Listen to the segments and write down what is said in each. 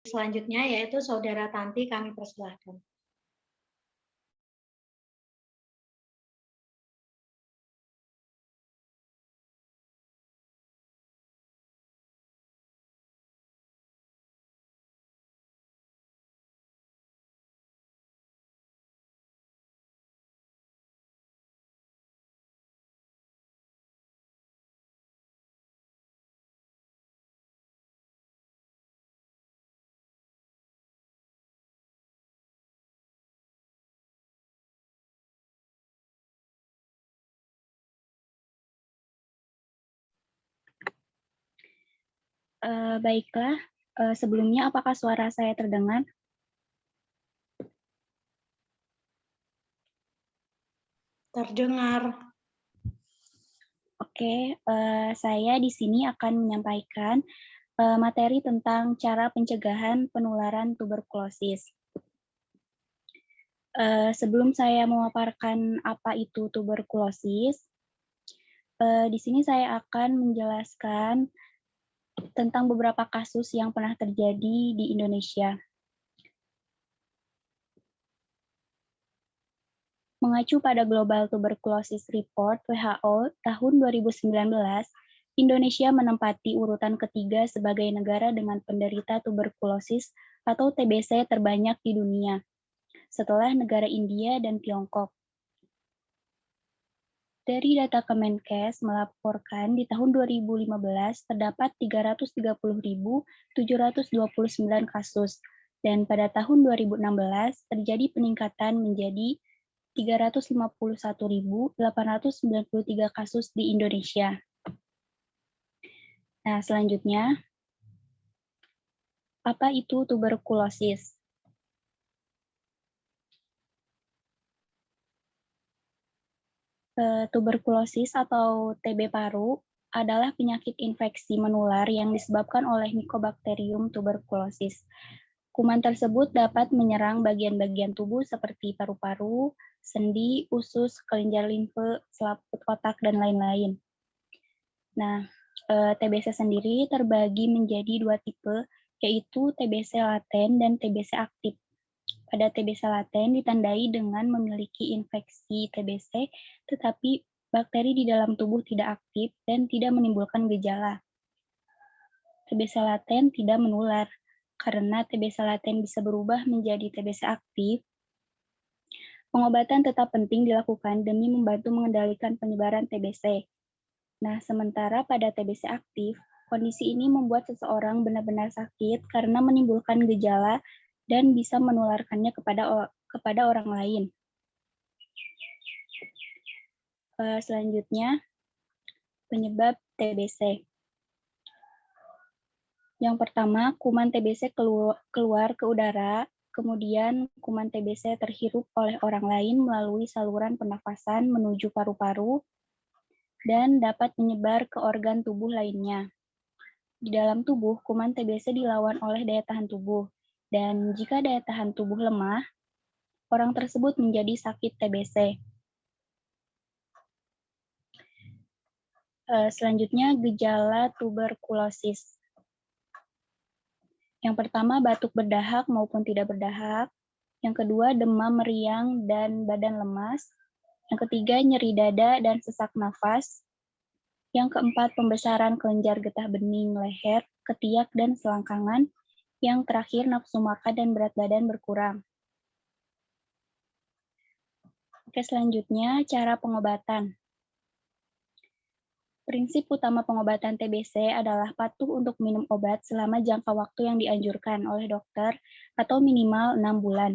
selanjutnya, yaitu Saudara Tanti, kami persilahkan. Baiklah, sebelumnya apakah suara saya terdengar? Terdengar. Oke, saya di sini akan menyampaikan materi tentang cara pencegahan penularan tuberkulosis. Sebelum saya memaparkan apa itu tuberkulosis, di sini saya akan menjelaskan tentang beberapa kasus yang pernah terjadi di Indonesia. Mengacu pada Global Tuberculosis Report WHO tahun 2019, Indonesia menempati urutan ketiga sebagai negara dengan penderita tuberkulosis atau TBC terbanyak di dunia, setelah negara India dan Tiongkok. Dari data Kemenkes melaporkan di tahun 2015 terdapat 330.729 kasus, dan pada tahun 2016 terjadi peningkatan menjadi 351.893 kasus di Indonesia. Nah, selanjutnya, apa itu tuberkulosis? Tuberkulosis atau TB paru adalah penyakit infeksi menular yang disebabkan oleh Mycobacterium tuberculosis. Kuman tersebut dapat menyerang bagian-bagian tubuh seperti paru-paru, sendi, usus, kelenjar limfe, selaput otak, dan lain-lain. Nah, TBC sendiri terbagi menjadi dua tipe, yaitu TBC laten dan TBC aktif. Pada TBC laten ditandai dengan memiliki infeksi TBC, tetapi bakteri di dalam tubuh tidak aktif dan tidak menimbulkan gejala. TBC laten tidak menular. Karena TBC laten bisa berubah menjadi TBC aktif, pengobatan tetap penting dilakukan demi membantu mengendalikan penyebaran TBC. Nah, sementara pada TBC aktif, kondisi ini membuat seseorang benar-benar sakit karena menimbulkan gejala dan bisa menularkannya kepada orang lain. Selanjutnya, penyebab TBC. Yang pertama, kuman TBC keluar ke udara, kemudian kuman TBC terhirup oleh orang lain melalui saluran pernafasan menuju paru-paru, dan dapat menyebar ke organ tubuh lainnya. Di dalam tubuh, kuman TBC dilawan oleh daya tahan tubuh, dan jika daya tahan tubuh lemah, orang tersebut menjadi sakit TBC. Selanjutnya, gejala tuberkulosis. Yang pertama, batuk berdahak maupun tidak berdahak. Yang kedua, demam, meriang, dan badan lemas. Yang ketiga, nyeri dada dan sesak nafas. Yang keempat, pembesaran kelenjar getah bening leher, ketiak, dan selangkangan. Yang terakhir, nafsu makan dan berat badan berkurang. Oke, selanjutnya, cara pengobatan. Prinsip utama pengobatan TBC adalah patuh untuk minum obat selama jangka waktu yang dianjurkan oleh dokter atau minimal 6 bulan.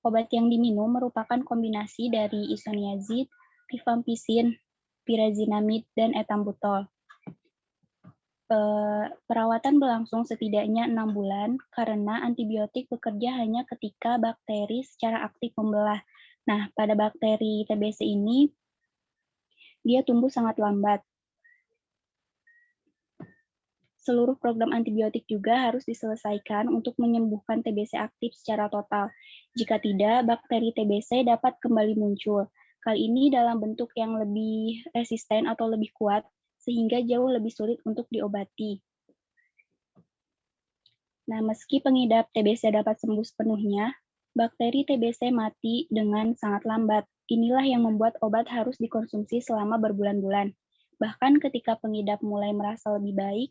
Obat yang diminum merupakan kombinasi dari isoniazid, rifampicin, pyrazinamide, dan etambutol. Perawatan berlangsung setidaknya 6 bulan karena antibiotik bekerja hanya ketika bakteri secara aktif membelah. Nah, pada bakteri TBC ini, dia tumbuh sangat lambat. Seluruh program antibiotik juga harus diselesaikan untuk menyembuhkan TBC aktif secara total. Jika tidak, bakteri TBC dapat kembali muncul. Kali ini dalam bentuk yang lebih resisten atau lebih kuat, sehingga jauh lebih sulit untuk diobati. Nah, meski pengidap TBC dapat sembuh sepenuhnya, bakteri TBC mati dengan sangat lambat. Inilah yang membuat obat harus dikonsumsi selama berbulan-bulan. Bahkan ketika pengidap mulai merasa lebih baik,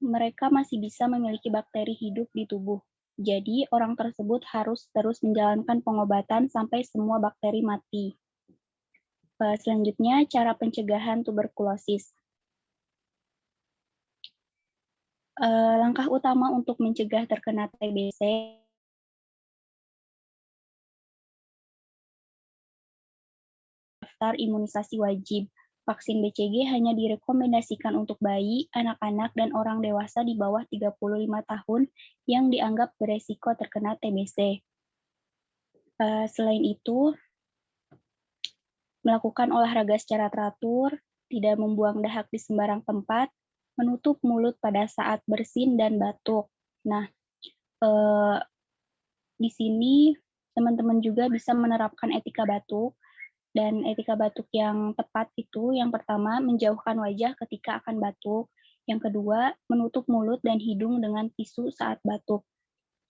mereka masih bisa memiliki bakteri hidup di tubuh. Jadi, orang tersebut harus terus menjalankan pengobatan sampai semua bakteri mati. Selanjutnya, cara pencegahan tuberkulosis. Langkah utama untuk mencegah terkena TBC daftar imunisasi wajib. Vaksin BCG hanya direkomendasikan untuk bayi, anak-anak, dan orang dewasa di bawah 35 tahun yang dianggap beresiko terkena TBC. Selain itu, melakukan olahraga secara teratur, tidak membuang dahak di sembarang tempat, menutup mulut pada saat bersin dan batuk. Nah, di sini teman-teman juga bisa menerapkan etika batuk. Dan etika batuk yang tepat itu, yang pertama, menjauhkan wajah ketika akan batuk. Yang kedua, menutup mulut dan hidung dengan tisu saat batuk.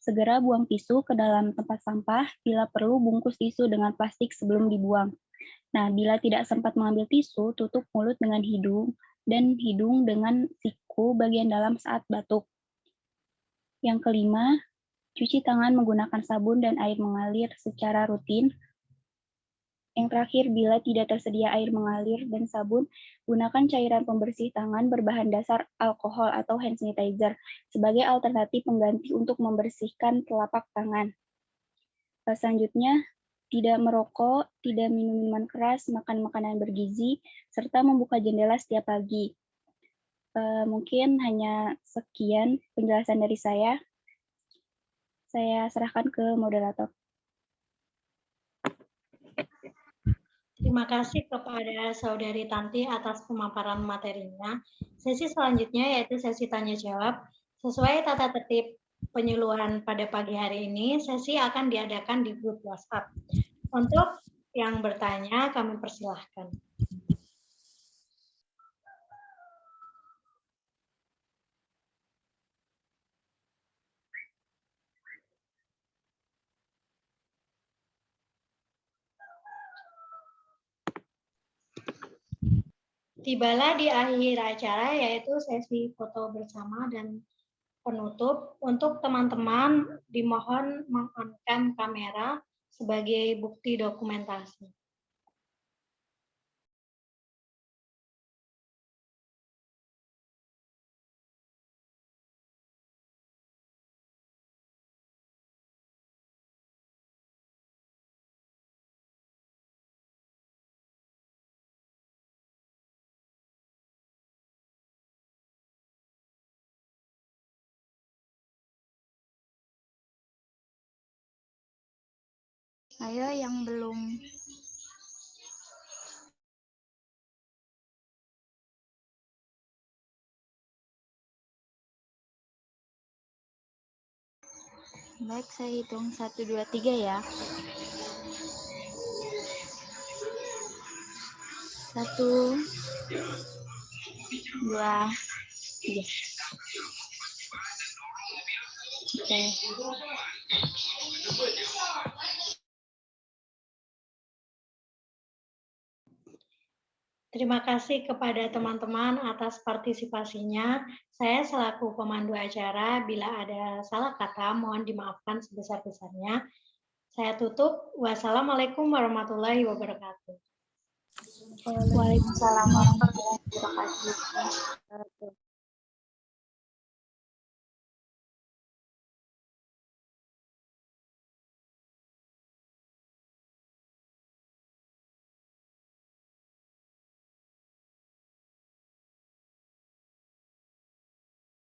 Segera buang tisu ke dalam tempat sampah, bila perlu bungkus tisu dengan plastik sebelum dibuang. Nah, bila tidak sempat mengambil tisu, tutup mulut dengan hidung, dan hidung dengan siku bagian dalam saat batuk. Yang kelima, cuci tangan menggunakan sabun dan air mengalir secara rutin. Yang terakhir, bila tidak tersedia air mengalir dan sabun, gunakan cairan pembersih tangan berbahan dasar alkohol atau hand sanitizer sebagai alternatif pengganti untuk membersihkan telapak tangan. Selanjutnya, tidak merokok, tidak minum minuman keras, makan makanan bergizi, serta membuka jendela setiap pagi. Mungkin hanya sekian penjelasan dari saya. Saya serahkan ke moderator. Terima kasih kepada Saudari Tanti atas pemaparan materinya. Sesi selanjutnya yaitu sesi tanya-jawab. Sesuai tata tertib penyuluhan pada pagi hari ini, sesi akan diadakan di grup WhatsApp. Untuk yang bertanya, kami persilahkan. Tibalah di akhir acara yaitu sesi foto bersama dan penutup. Untuk teman-teman dimohon meng-on-cam kamera sebagai bukti dokumentasi. Ayo yang belum. Baik, saya hitung 1, 2, 3 ya. 1, 2, 3. Oke. Terima kasih kepada teman-teman atas partisipasinya. Saya selaku pemandu acara, bila ada salah kata, mohon dimaafkan sebesar-besarnya. Saya tutup. Wassalamualaikum warahmatullahi wabarakatuh. Waalaikumsalam warahmatullahi wabarakatuh.